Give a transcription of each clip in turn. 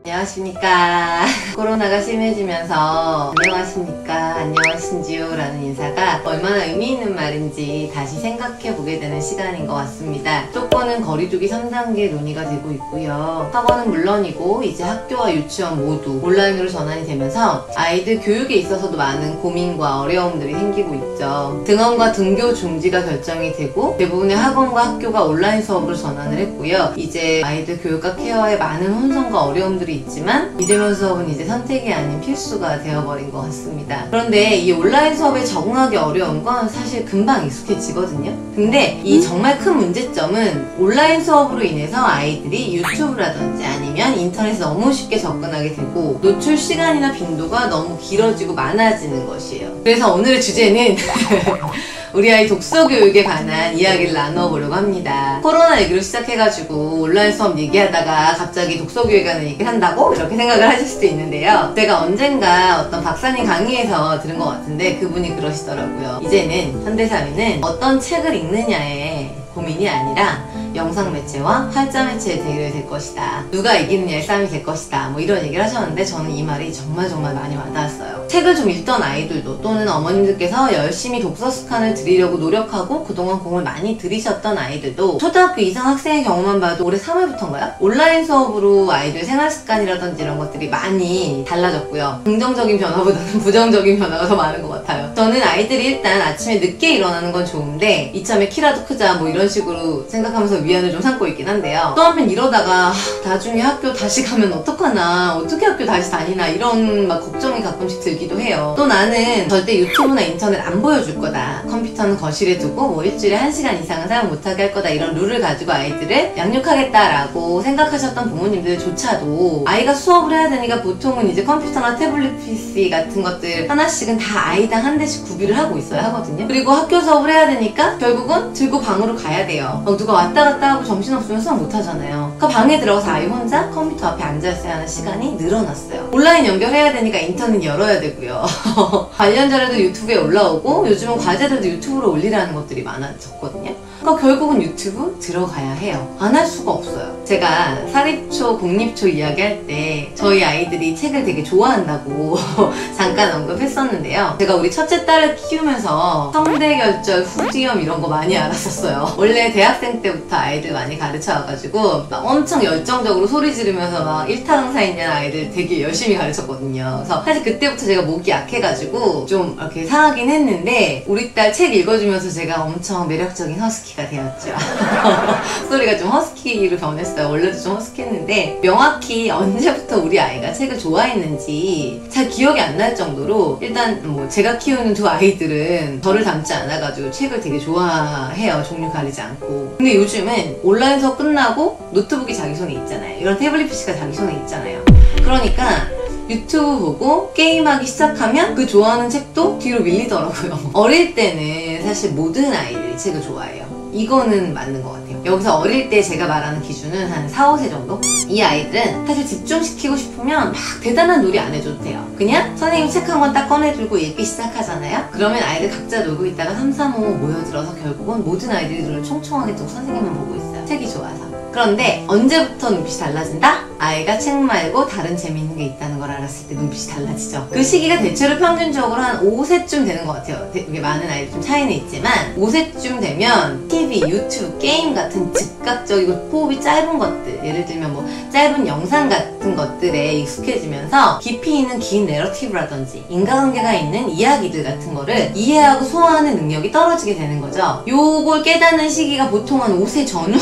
안녕하십니까. 코로나가 심해지면서 안녕하십니까 안녕하신지요 라는 인사가 얼마나 의미 있는 말인지 다시 생각해보게 되는 시간인 것 같습니다. 수도권은 거리두기 3단계 논의가 되고 있고요. 학원은 물론이고 이제 학교와 유치원 모두 온라인으로 전환이 되면서 아이들 교육에 있어서도 많은 고민과 어려움들이 생기고 있죠. 등원과 등교 중지가 결정이 되고 대부분의 학원과 학교가 온라인 수업으로 전환을 했고요. 이제 아이들 교육과 케어에 많은 혼선과 어려움들이 있지만 비대면 수업은 이제 선택이 아닌 필수가 되어버린 것 같습니다. 그런데 이 온라인 수업에 적응하기 어려운 건 사실 금방 익숙해지거든요. 근데 이 정말 큰 문제점은 온라인 수업으로 인해서 아이들이 유튜브라든지 아니면 인터넷에 너무 쉽게 접근하게 되고 노출 시간이나 빈도가 너무 길어지고 많아지는 것이에요. 그래서 오늘의 주제는 우리 아이 독서 교육에 관한 이야기를 나눠보려고 합니다. 코로나19로 시작해가지고 온라인 수업 얘기하다가 갑자기 독서 교육에 관한 얘기를 한다고? 이렇게 생각을 하실 수도 있는데요. 제가 언젠가 어떤 박사님 강의에서 들은 것 같은데 그분이 그러시더라고요. 이제는 현대사회는 어떤 책을 읽느냐에 고민이 아니라 영상 매체와 활자 매체의 대결이 될 것이다. 누가 이기느냐의 싸움이 될 것이다. 뭐 이런 얘기를 하셨는데 저는 이 말이 정말 많이 와닿았어요. 책을 좀 읽던 아이들도 또는 어머님들께서 열심히 독서 습관을 들이려고 노력하고 그동안 공을 많이 들이셨던 아이들도 초등학교 이상 학생의 경우만 봐도 올해 3월부터인가요? 온라인 수업으로 아이들 생활 습관이라든지 이런 것들이 많이 달라졌고요. 긍정적인 변화보다는 부정적인 변화가 더 많은 것 같아요. 저는 아이들이 일단 아침에 늦게 일어나는 건 좋은데 이참에 키라도 크자 뭐 이런 식으로 생각하면서 위안을 좀 삼고 있긴 한데요. 또 한편 이러다가 나중에 학교 다시 가면 어떡하나, 어떻게 학교 다시 다니나 이런 막 걱정이 가끔씩 들기도 해요. 또 나는 절대 유튜브나 인터넷 안 보여줄 거다. 컴퓨터는 거실에 두고 뭐 일주일에 1시간 이상은 사용 못하게 할 거다. 이런 룰을 가지고 아이들을 양육하겠다라고 생각하셨던 부모님들조차도 아이가 수업을 해야 되니까 보통은 이제 컴퓨터나 태블릿 PC 같은 것들 하나씩은 다 아이당 한 대씩 구비를 하고 있어야 하거든요. 그리고 학교 수업을 해야 되니까 결국은 들고 방으로 가야 돼요. 누가 왔다 갔다 하고 정신없으면 수업 못하잖아요. 그 방에 들어가서 아이 혼자 컴퓨터 앞에 앉아있어야 하는 시간이 늘어났어요. 온라인 연결해야 되니까 인터넷 열어야 되고요. 관련 자료도 유튜브에 올라오고 요즘은 과제들도 유튜브로 올리라는 것들이 많아졌거든요. 그러니까 결국은 유튜브 들어가야 해요. 안 할 수가 없어요. 제가 사립초, 공립초 이야기할 때 저희 아이들이 책을 되게 좋아한다고 잠깐 언급했었는데요. 제가 우리 첫째 딸을 키우면서 성대결절, 후두염 이런 거 많이 알았었어요. 원래 대학생 때부터 아이들 많이 가르쳐와가지고 막 엄청 열정적으로 소리 지르면서 막 일타 강사 있는 아이들 되게 열심히 가르쳤거든요. 그래서 사실 그때부터 제가 목이 약해가지고 좀 이렇게 상하긴 했는데 우리 딸 책 읽어주면서 제가 엄청 매력적인 허스키가 되었죠. 소리가 좀 허스키로 변했어요. 원래도 좀 허스키했는데 명확히 언제부터 우리 아이가 책을 좋아했는지 잘 기억이 안 날 정도로 일단 뭐 제가 키우는 두 아이들은 저를 닮지 않아가지고 책을 되게 좋아해요. 종류 가리지 않고. 근데 요즘은 온라인 수업 끝나고 노트북이 자기 손에 있잖아요. 이런 태블릿 PC가 자기 손에 있잖아요. 그러니까 유튜브 보고 게임하기 시작하면 그 좋아하는 책도 뒤로 밀리더라고요. 어릴 때는 사실 모든 아이들이 책을 좋아해요. 이거는 맞는 것 같아요. 여기서 어릴 때 제가 말하는 기준은 한 4, 5세 정도? 이 아이들은 사실 집중시키고 싶으면 막 대단한 놀이 안 해줘도 돼요. 그냥 선생님 책 한 권 딱 꺼내들고 읽기 시작하잖아요? 그러면 아이들 각자 놀고 있다가 3, 4, 5 모여들어서 결국은 모든 아이들이 눈을 총총하게 뜨고 선생님만 보고 있어요. 책이 좋아서. 그런데 언제부터 눈빛이 달라진다? 아이가 책 말고 다른 재미있는 게 있다는 걸 알았을 때 눈빛이 달라지죠. 그 시기가 대체로 평균적으로 한 5세쯤 되는 것 같아요. 되게 많은 아이들 좀 차이는 있지만 5세쯤 되면 TV, 유튜브, 게임 같은 즉각적이고 호흡이 짧은 것들, 예를 들면 뭐 짧은 영상 같은 것들에 익숙해지면서 깊이 있는 긴 내러티브라든지 인과관계가 있는 이야기들 같은 거를 이해하고 소화하는 능력이 떨어지게 되는 거죠. 요걸 깨닫는 시기가 보통 한 5세 전후?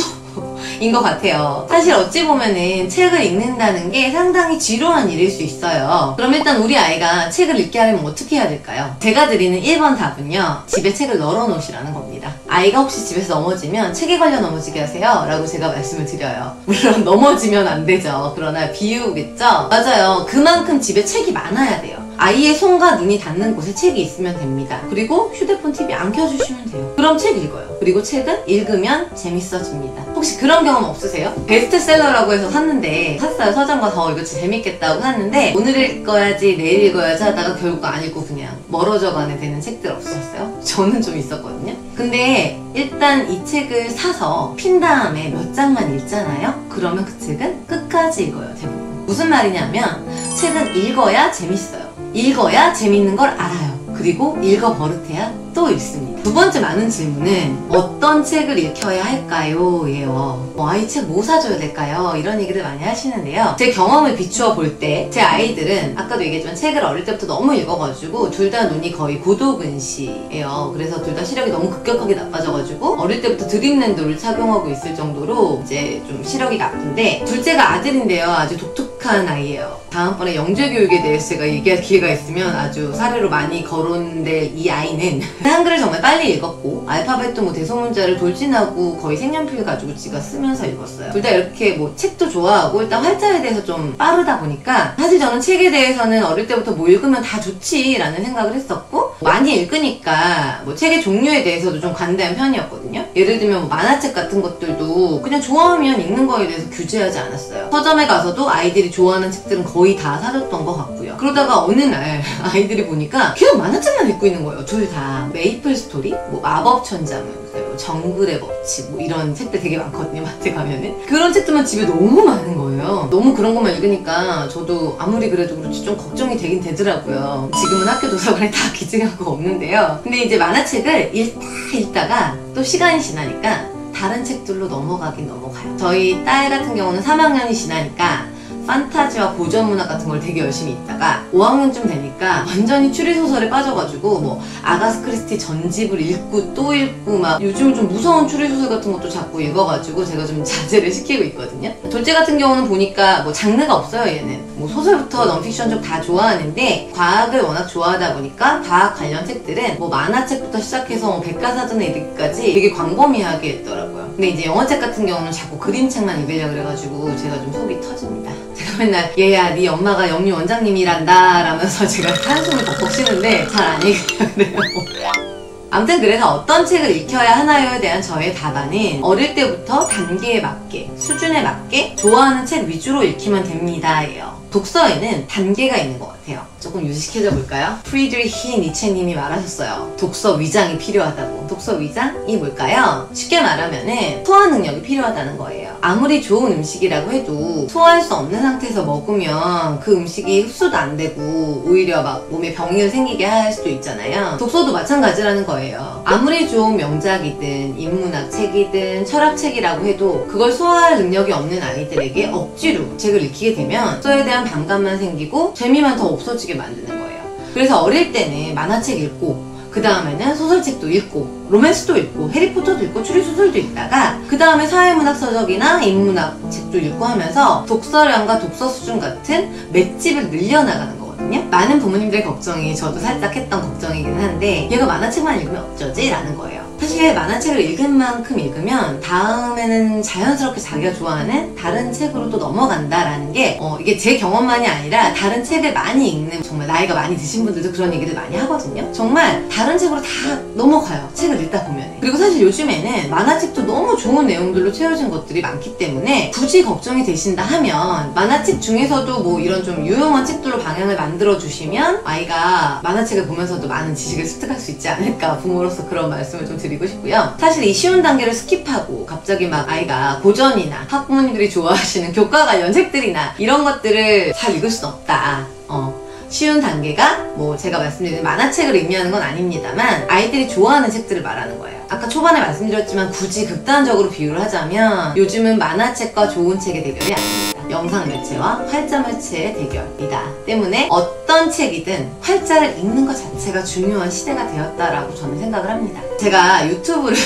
인 것 같아요. 사실 어찌 보면은 책을 읽는다는 게 상당히 지루한 일일 수 있어요. 그럼 일단 우리 아이가 책을 읽게 하려면 어떻게 해야 될까요? 제가 드리는 1번 답은요, 집에 책을 널어 놓으시라는 겁니다. 아이가 혹시 집에서 넘어지면 책에 걸려 넘어지게 하세요 라고 제가 말씀을 드려요. 물론 넘어지면 안 되죠. 그러나 비유겠죠? 맞아요. 그만큼 집에 책이 많아야 돼요. 아이의 손과 눈이 닿는 곳에 책이 있으면 됩니다. 그리고 휴대폰, TV 안 켜주시면 돼요. 그럼 책 읽어요. 그리고 책은 읽으면 재밌어집니다. 혹시 그런 경험 없으세요? 베스트셀러라고 해서 샀는데 샀어요. 서점 가서 이거 진짜 재밌겠다고 샀는데 오늘 읽어야지 내일 읽어야지 하다가 결국 안 읽고 그냥 멀어져 가게 되는 책들 없으셨어요? 저는 좀 있었거든요. 근데 일단 이 책을 사서 핀 다음에 몇 장만 읽잖아요? 그러면 그 책은 끝까지 끝까지 읽어요, 대부분. 무슨 말이냐면 책은 읽어야 재밌어요. 읽어야 재밌는 걸 알아요. 그리고 읽어 버릇해야 또 읽습니다. 두 번째 많은 질문은 어떤 책을 읽혀야 할까요? 예요. 아이 책 뭐 사줘야 될까요? 이런 얘기를 많이 하시는데요. 제 경험을 비추어 볼 때 제 아이들은 아까도 얘기했지만 책을 어릴 때부터 너무 읽어가지고 둘 다 눈이 거의 고도근시예요. 그래서 둘 다 시력이 너무 급격하게 나빠져가지고 어릴 때부터 드림랜드를 착용하고 있을 정도로 이제 좀 시력이 나쁜데, 둘째가 아들인데요. 아주 독특한 아이예요. 다음번에 영재교육에 대해서 제가 얘기할 기회가 있으면 아주 사례로 많이 거론될 이 아이는 한글을 정말 빨리 읽었고 알파벳도 뭐 대소문자를 돌진하고 거의 색연필 가지고 지가 쓰면서 읽었어요. 둘 다 이렇게 뭐 책도 좋아하고 일단 활자에 대해서 좀 빠르다 보니까 사실 저는 책에 대해서는 어릴 때부터 뭐 읽으면 다 좋지라는 생각을 했었고, 많이 읽으니까 뭐 책의 종류에 대해서도 좀 관대한 편이었거든요. 예를 들면 뭐 만화책 같은 것들도 그냥 좋아하면 읽는 거에 대해서 규제하지 않았어요. 서점에 가서도 아이들이 좋아하는 책들은 거의 다 사줬던 것 같고요. 그러다가 어느 날 아이들이 보니까 계속 만화책만 읽고 있는 거예요. 둘 다. 메이플 스토리, 뭐 마법 천자문, 정글의 법칙, 뭐 이런 책들 되게 많거든요, 마트 가면은. 그런 책들만 집에 너무 많은 거예요. 너무 그런 것만 읽으니까 저도 아무리 그래도 그렇지 좀 걱정이 되긴 되더라고요. 지금은 학교 도서관에 다 기증하고 없는데요. 근데 이제 만화책을 읽다가 또 시간이 지나니까 다른 책들로 넘어가긴 넘어가요. 저희 딸 같은 경우는 3학년이 지나니까 판타지와 고전문학 같은 걸 되게 열심히 읽다가 5학년쯤 되니까 완전히 추리소설에 빠져가지고 뭐 아가스 크리스티 전집을 읽고 또 읽고, 막 요즘은 좀 무서운 추리소설 같은 것도 자꾸 읽어가지고 제가 좀 자제를 시키고 있거든요. 둘째 같은 경우는 보니까 뭐 장르가 없어요. 얘는 뭐 소설부터 넌픽션 쪽 다 좋아하는데 과학을 워낙 좋아하다 보니까 과학 관련 책들은 뭐 만화책부터 시작해서 뭐 백과사전에 이르기까지 되게 광범위하게 읽더라고요. 근데 이제 영어책 같은 경우는 자꾸 그림책만 읽으려고 그래가지고 제가 좀 속이 터집니다. 제가 맨날 얘야 네 엄마가 영유 원장님이란다 라면서 제가 한숨을 벅벅 쉬는데 잘 안 읽으려고 그래요. 아무튼 그래서 어떤 책을 읽혀야 하나요에 대한 저의 답안은 어릴 때부터 단계에 맞게, 수준에 맞게 좋아하는 책 위주로 읽히면 됩니다 예요. 독서에는 단계가 있는 것 같아요. 조금 유식해져 볼까요? 프리드리히 니체님이 말하셨어요. 독서 위장이 필요하다고. 독서 위장이 뭘까요? 쉽게 말하면은 소화 능력이 필요하다는 거예요. 아무리 좋은 음식이라고 해도 소화할 수 없는 상태에서 먹으면 그 음식이 흡수도 안 되고 오히려 막 몸에 병이 생기게 할 수도 있잖아요. 독서도 마찬가지라는 거예요. 아무리 좋은 명작이든 인문학 책이든 철학책이라고 해도 그걸 소화할 능력이 없는 아이들에게 억지로 책을 읽히게 되면 독서에 대한 반감만 생기고 재미만 더 없어지게 만드는 거예요. 그래서 어릴 때는 만화책 읽고 그 다음에는 소설책도 읽고 로맨스도 읽고 해리포터도 읽고 추리소설도 읽다가 그 다음에 사회문학 서적이나 인문학 책도 읽고 하면서 독서량과 독서 수준 같은 맷집을 늘려나가는 거거든요. 많은 부모님들의 걱정이 저도 살짝 했던 걱정이긴 한데 얘가 만화책만 읽으면 어쩌지? 라는 거예요. 사실 만화책을 읽은 만큼 읽으면 다음에는 자연스럽게 자기가 좋아하는 다른 책으로 또 넘어간다라는 게 이게 제 경험만이 아니라 다른 책을 많이 읽는 정말 나이가 많이 드신 분들도 그런 얘기를 많이 하거든요. 정말 다른 책으로 다 넘어가요. 책을 읽다 보면. 그리고 사실 요즘에는 만화책도 너무 좋은 내용들로 채워진 것들이 많기 때문에 굳이 걱정이 되신다 하면 만화책 중에서도 뭐 이런 좀 유용한 책들로 방향을 만들어 주시면 아이가 만화책을 보면서도 많은 지식을 습득할 수 있지 않을까, 부모로서 그런 말씀을 좀 드리고 싶고요. 사실 이 쉬운 단계를 스킵하고 갑자기 막 아이가 고전이나 학부모님들이 좋아하시는 교과 관련 책들이나 이런 것들을 잘 읽을 순 없다. 쉬운 단계가 뭐 제가 말씀드린 만화책을 의미하는 건 아닙니다만 아이들이 좋아하는 책들을 말하는 거예요. 아까 초반에 말씀드렸지만 굳이 극단적으로 비유를 하자면 요즘은 만화책과 좋은 책의 대결이 아닙니다. 영상 매체와 활자 매체의 대결이다. 때문에 어떤 책이든 활자를 읽는 것 자체가 중요한 시대가 되었다라고 저는 생각을 합니다. 제가 유튜브를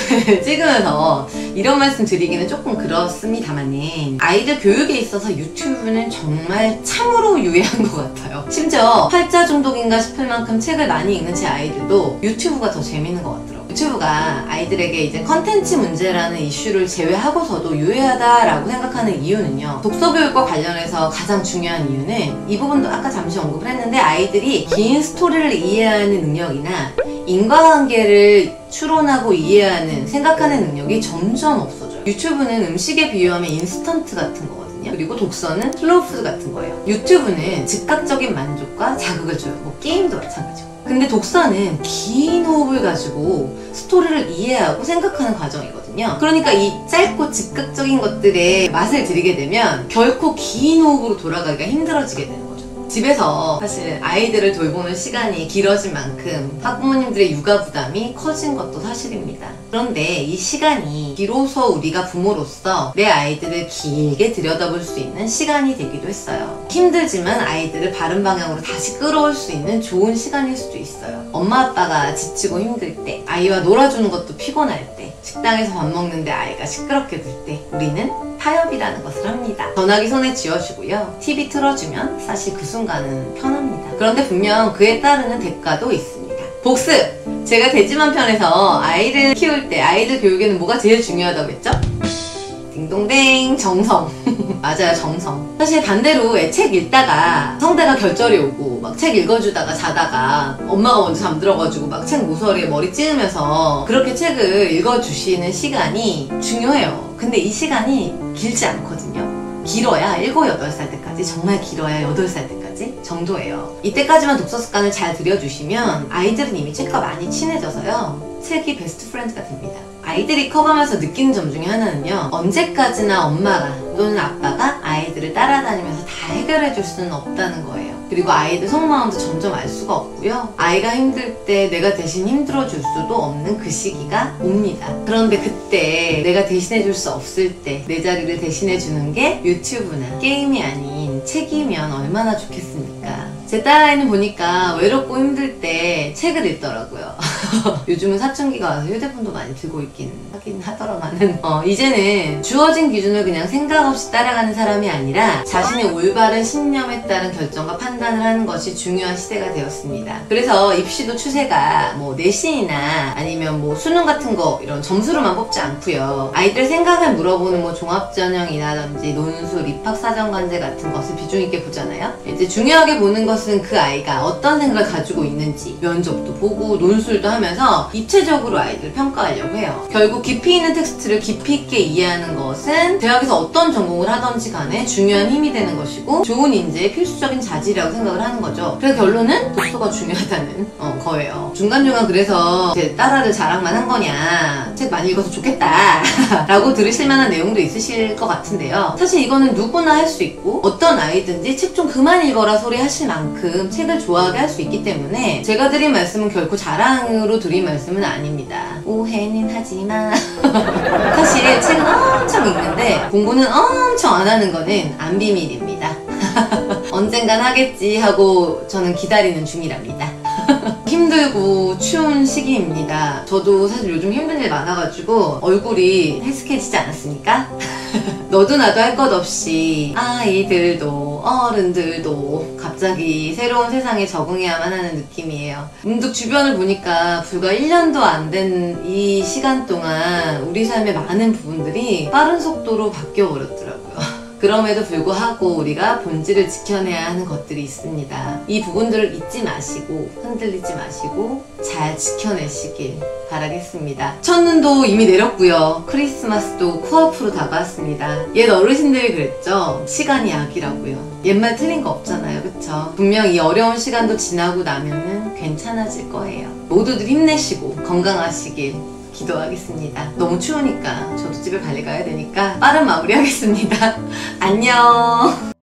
찍으면서 이런 말씀 드리기는 조금 그렇습니다만은 아이들 교육에 있어서 유튜브는 정말 참으로 유해한 것 같아요. 심지어 활자 중독인가 싶을 만큼 책을 많이 읽는 제 아이들도 유튜브가 더 재밌는 것 같더라고요. 유튜브가 아이들에게 이제 컨텐츠 문제라는 이슈를 제외하고서도 유해하다라고 생각하는 이유는요, 독서 교육과 관련해서 가장 중요한 이유는 이 부분도 아까 잠시 언급을 했는데 아이들이 긴 스토리를 이해하는 능력이나 인과관계를 추론하고 이해하는, 생각하는 능력이 점점 없어져요. 유튜브는 음식에 비유하면 인스턴트 같은 거거든요. 그리고 독서는 슬로우푸드 같은 거예요. 유튜브는 즉각적인 만족과 자극을 줘요. 뭐 게임도 마찬가지고. 근데 독서는 긴 호흡을 가지고 스토리를 이해하고 생각하는 과정이거든요. 있거든요. 그러니까 이 짧고 즉각적인 것들에 맛을 들이게 되면 결코 긴 호흡으로 돌아가기가 힘들어지게 되는 거죠. 집에서 사실 아이들을 돌보는 시간이 길어진 만큼 학부모님들의 육아 부담이 커진 것도 사실입니다. 그런데 이 시간이 비로소 우리가 부모로서 내 아이들을 길게 들여다볼 수 있는 시간이 되기도 했어요. 힘들지만 아이들을 바른 방향으로 다시 끌어올 수 있는 좋은 시간일 수도 있어요. 엄마 아빠가 지치고 힘들 때, 아이와 놀아주는 것도 피곤할 때, 식당에서 밥 먹는데 아이가 시끄럽게 굴 때 우리는 타협이라는 것을 합니다. 전화기 손에 쥐어주고요. TV 틀어주면 사실 그 순간은 편합니다. 그런데 분명 그에 따르는 대가도 있습니다. 복습! 제가 대지만 편에서 아이를 키울 때 아이들 교육에는 뭐가 제일 중요하다고 했죠? 딩동댕 정성. 맞아요, 정성. 사실 반대로 책 읽다가 성대가 결절이 오고 막 책 읽어주다가 자다가 엄마가 먼저 잠들어가지고 막 책 모서리에 머리 찌으면서 그렇게 책을 읽어주시는 시간이 중요해요. 근데 이 시간이 길지 않거든요. 길어야 7, 8살 때까지, 정말 길어야 8살 때까지 정도예요. 이때까지만 독서 습관을 잘 들여주시면 아이들은 이미 책과 많이 친해져서요. 책이 베스트 프렌드가 됩니다. 아이들이 커가면서 느끼는 점 중에 하나는요. 언제까지나 엄마가 또는 아빠가 아이들을 따라다니면서 다 해결해줄 수는 없다는 거예요. 그리고 아이들 속마음도 점점 알 수가 없고요. 아이가 힘들 때 내가 대신 힘들어줄 수도 없는 그 시기가 옵니다. 그런데 그때 내가 대신해줄 수 없을 때 내 자리를 대신해주는 게 유튜브나 게임이 아닌 책이면 얼마나 좋겠습니까? 제 딸아이는 보니까 외롭고 힘들 때 책을 읽더라고요. 요즘은 사춘기가 와서 휴대폰도 많이 들고 있긴 하긴 하더라마는 이제는 주어진 기준을 그냥 생각 없이 따라가는 사람이 아니라 자신의 올바른 신념에 따른 결정과 판단을 하는 것이 중요한 시대가 되었습니다. 그래서 입시도 추세가 뭐 내신이나 아니면 뭐 수능 같은 거 이런 점수로만 뽑지 않고요. 아이들 생각을 물어보는 뭐 종합전형이라든지 논술, 입학사정관제 같은 것을 비중 있게 보잖아요. 이제 중요하게 보는 것은 그 아이가 어떤 생각을 가지고 있는지 면접도 보고 논술도 하면서 입체적으로 아이들을 평가하려고 해요. 결국 깊이 있는 텍스트를 깊이 있게 이해하는 것은 대학에서 어떤 전공을 하던지 간에 중요한 힘이 되는 것이고 좋은 인재의 필수적인 자질이라고 생각을 하는 거죠. 그래서 결론은 독서가 중요하다는 거예요. 중간중간 그래서 제 딸아들 자랑만 한 거냐, 책 많이 읽어서 좋겠다 라고 들으실 만한 내용도 있으실 것 같은데요. 사실 이거는 누구나 할 수 있고 어떤 아이든지 책 좀 그만 읽어라 소리 하실 만큼 책을 좋아하게 할 수 있기 때문에 제가 드린 말씀은 결코 자랑으로 드린 말씀은 아닙니다. 오해는 하지마. 사실 책은 엄청 읽는데 공부는 엄청 안 하는 거는 안 비밀입니다. 언젠간 하겠지 하고 저는 기다리는 중이랍니다. 힘들고 추운 시기입니다. 저도 사실 요즘 힘든 일 많아가지고 얼굴이 헬스케지지 않았습니까? 너도 나도 할 것 없이 아이들도 어른들도 갑자기 새로운 세상에 적응해야만 하는 느낌이에요. 문득 주변을 보니까 불과 1년도 안 된 이 시간 동안 우리 삶의 많은 부분들이 빠른 속도로 바뀌어 버렸더라고요. 그럼에도 불구하고 우리가 본질을 지켜내야 하는 것들이 있습니다. 이 부분들을 잊지 마시고 흔들리지 마시고 잘 지켜내시길 바라겠습니다. 첫눈도 이미 내렸고요. 크리스마스도 코앞으로 다가왔습니다. 옛 어르신들이 그랬죠. 시간이 약이라고요. 옛말 틀린 거 없잖아요. 그쵸? 분명 이 어려운 시간도 지나고 나면은 괜찮아질 거예요. 모두들 힘내시고 건강하시길 기도하겠습니다. 너무 추우니까 저도 집에 빨리 가야 되니까 빠른 마무리 하겠습니다. 안녕.